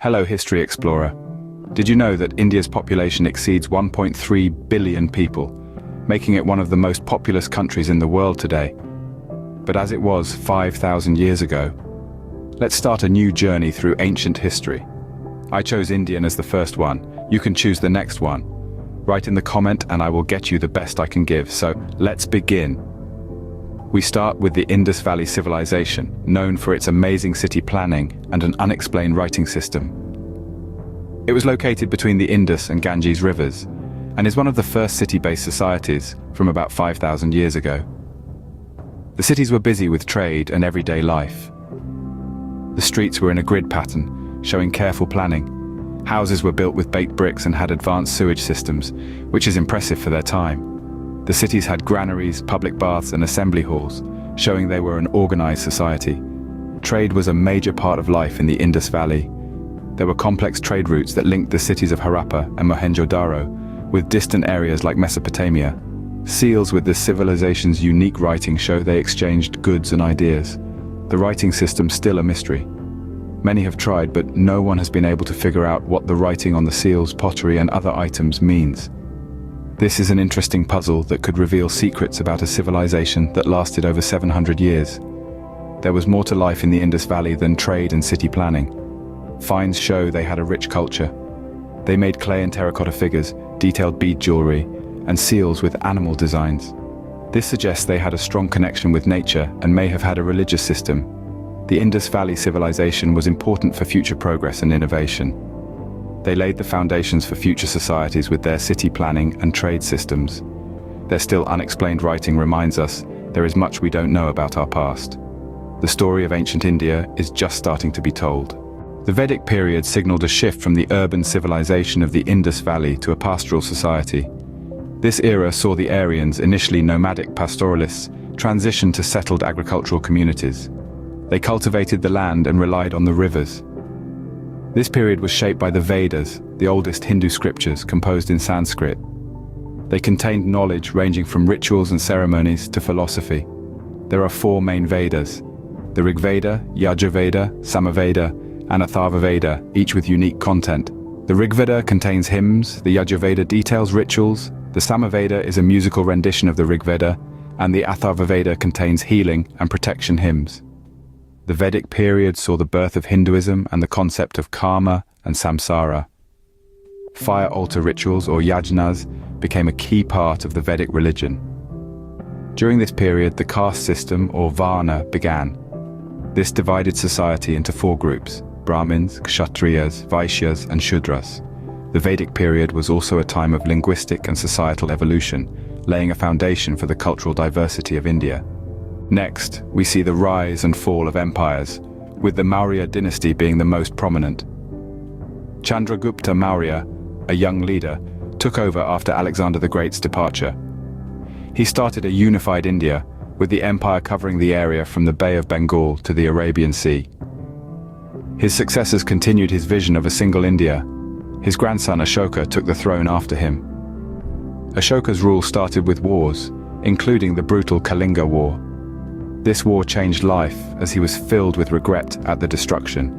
Hello, history explorer. Did you know that India's population exceeds 1.3 billion people, making it one of the most populous countries in the world today? But as it was 5,000 years ago, let's start a new journey through ancient history. I chose Indian as the first one. You can choose the next one. Write in the comment and I will get you the best I can give. So let's begin. We start with the Indus Valley civilization, known for its amazing city planning and an unexplained writing system. It was located between the Indus and Ganges rivers, and is one of the first city-based societies from about 5,000 years ago. The cities were busy with trade and everyday life. The streets were in a grid pattern, showing careful planning. Houses were built with baked bricks and had advanced sewage systems, which is impressive for their time. The cities had granaries, public baths and assembly halls, showing they were an organized society. Trade was a major part of life in the Indus Valley. There were complex trade routes that linked the cities of Harappa and Mohenjo-daro with distant areas like Mesopotamia. Seals with the civilization's unique writing show they exchanged goods and ideas. The writing system's still a mystery. Many have tried, but no one has been able to figure out what the writing on the seals, pottery and other items means. This is an interesting puzzle that could reveal secrets about a civilization that lasted over 700 years. There was more to life in the Indus Valley than trade and city planning. Finds show they had a rich culture. They made clay and terracotta figures, detailed bead jewelry, and seals with animal designs. This suggests they had a strong connection with nature and may have had a religious system. The Indus Valley civilization was important for future progress and innovation. They laid the foundations for future societies with their city planning and trade systems. Their still unexplained writing reminds us there is much we don't know about our past. The story of ancient India is just starting to be told. The Vedic period signaled a shift from the urban civilization of the Indus Valley to a pastoral society. This era saw the Aryans, initially nomadic pastoralists, transition to settled agricultural communities. They cultivated the land and relied on the rivers. This period was shaped by the Vedas, the oldest Hindu scriptures composed in Sanskrit. They contained knowledge ranging from rituals and ceremonies to philosophy. There are four main Vedas: the Rig Veda, Yajurveda, Samaveda, and Atharvaveda, each with unique content. The Rig Veda contains hymns, the Yajurveda details rituals, the Samaveda is a musical rendition of the Rig Veda, and the Atharvaveda contains healing and protection hymns. The Vedic period saw the birth of Hinduism and the concept of karma and samsara. Fire altar rituals, or yajnas, became a key part of the Vedic religion. During this period, the caste system, or varna, began. This divided society into four groups: Brahmins, Kshatriyas, Vaishyas, and Shudras. The Vedic period was also a time of linguistic and societal evolution, laying a foundation for the cultural diversity of India. Next, we see the rise and fall of empires, with the Maurya dynasty being the most prominent. Chandragupta Maurya, a young leader, took over after Alexander the Great's departure. He started a unified India, with the empire covering the area from the Bay of Bengal to the Arabian Sea. His successors continued his vision of a single India. His grandson Ashoka took the throne after him. Ashoka's rule started with wars, including the brutal Kalinga War. This war changed life as he was filled with regret at the destruction.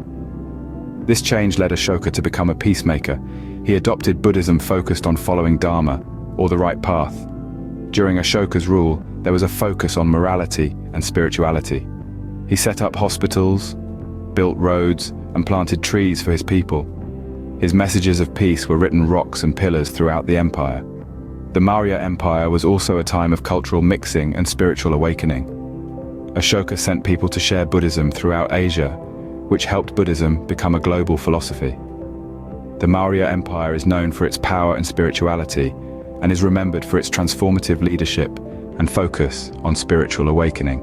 This change led Ashoka to become a peacemaker. He adopted Buddhism focused on following Dharma, or the right path. During Ashoka's rule, there was a focus on morality and spirituality. He set up hospitals, built roads, and planted trees for his people. His messages of peace were written on rocks and pillars throughout the empire. The Maurya Empire was also a time of cultural mixing and spiritual awakening. Ashoka sent people to share Buddhism throughout Asia, which helped Buddhism become a global philosophy. The Maurya Empire is known for its power and spirituality, and is remembered for its transformative leadership and focus on spiritual awakening.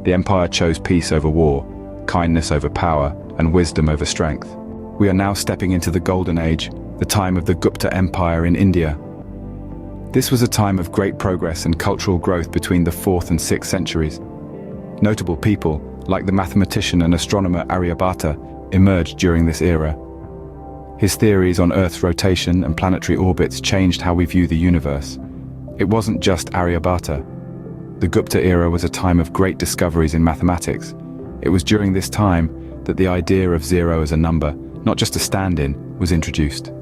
The empire chose peace over war, kindness over power, and wisdom over strength. We are now stepping into the Golden Age, the time of the Gupta Empire in India. This was a time of great progress and cultural growth between the 4th and 6th centuries. Notable people, like the mathematician and astronomer Aryabhata, emerged during this era. His theories on Earth's rotation and planetary orbits changed how we view the universe. It wasn't just Aryabhata. The Gupta era was a time of great discoveries in mathematics. It was during this time that the idea of zero as a number not just a stand-in, was introduced.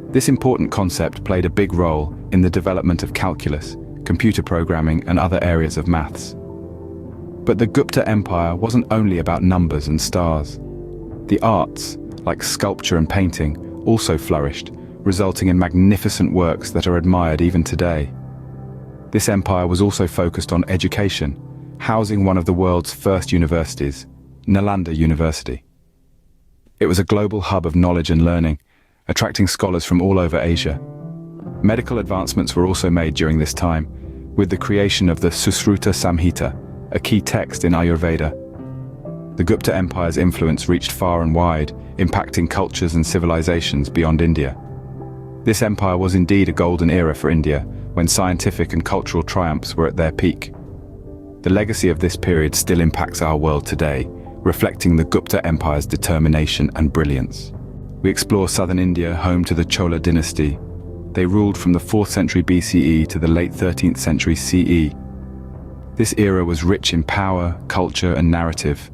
This important concept played a big role in the development of calculus, computer programming, and other areas of maths. But the Gupta Empire wasn't only about numbers and stars. The arts, like sculpture and painting, also flourished, resulting in magnificent works that are admired even today. This empire was also focused on education, housing one of the world's first universities, Nalanda University. It was a global hub of knowledge and learning, attracting scholars from all over Asia. Medical advancements were also made during this time, with the creation of the Susruta Samhita, a key text in Ayurveda. The Gupta Empire's influence reached far and wide, impacting cultures and civilizations beyond India. This empire was indeed a golden era for India, when scientific and cultural triumphs were at their peak. The legacy of this period still impacts our world today, reflecting the Gupta Empire's determination and brilliance. We explore southern India, home to the Chola dynasty. They ruled from the 4th century BCE to the late 13th century CE. This era was rich in power, culture, and narrative.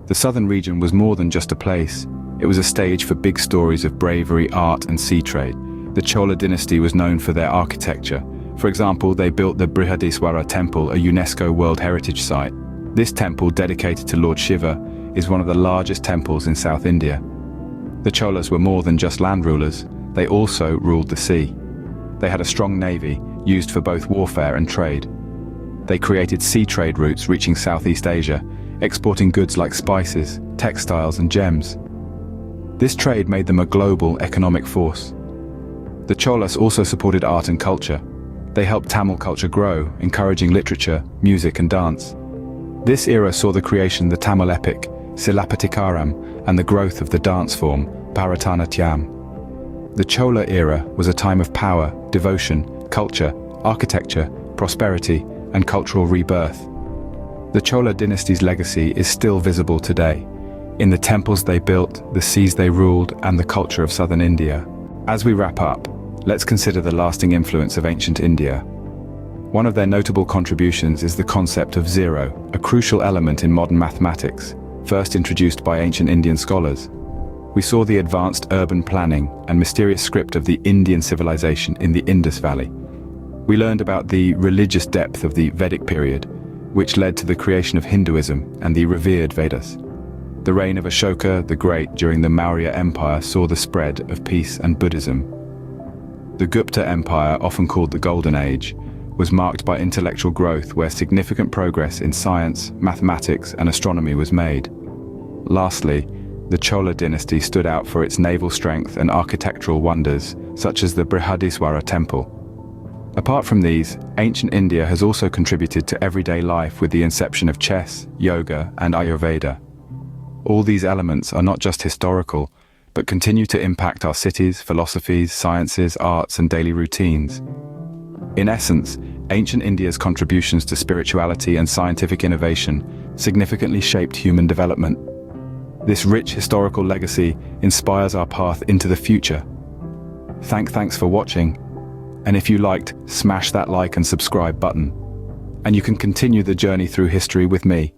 The southern region was more than just a place. It was a stage for big stories of bravery, art, and sea trade. The Chola dynasty was known for their architecture. For example, they built the Brihadiswara Temple, a UNESCO World Heritage Site. This temple, dedicated to Lord Shiva, is one of the largest temples in South India. The Cholas were more than just land rulers, they also ruled the sea. They had a strong navy, used for both warfare and trade. They created sea trade routes reaching Southeast Asia, exporting goods like spices, textiles, and gems. This trade made them a global economic force. The Cholas also supported art and culture. They helped Tamil culture grow, encouraging literature, music, and dance. This era saw the creation of the Tamil epic, Silappatikaram, and the growth of the dance form, Bharatanatyam. The Chola era was a time of power, devotion, culture, architecture, prosperity, and cultural rebirth. The Chola dynasty's legacy is still visible today, in the temples they built, the seas they ruled, and the culture of southern India. As we wrap up, let's consider the lasting influence of ancient India. One of their notable contributions is the concept of zero, a crucial element in modern mathematics, first introduced by ancient Indian scholars. We saw the advanced urban planning and mysterious script of the Indian civilization in the Indus Valley. We learned about the religious depth of the Vedic period, which led to the creation of Hinduism and the revered Vedas. The reign of Ashoka the Great during the Maurya Empire saw the spread of peace and Buddhism. The Gupta Empire, often called the Golden Age, was marked by intellectual growth where significant progress in science, mathematics, and astronomy was made. Lastly, the Chola dynasty stood out for its naval strength and architectural wonders, such as the Brihadiswara Temple. Apart from these, ancient India has also contributed to everyday life with the inception of chess, yoga, and Ayurveda. All these elements are not just historical, but continue to impact our cities, philosophies, sciences, arts, and daily routines. In essence, ancient India's contributions to spirituality and scientific innovation significantly shaped human development. This rich historical legacy inspires our path into the future. Thanks for watching, and if you liked, smash that like and subscribe button. And you can continue the journey through history with me.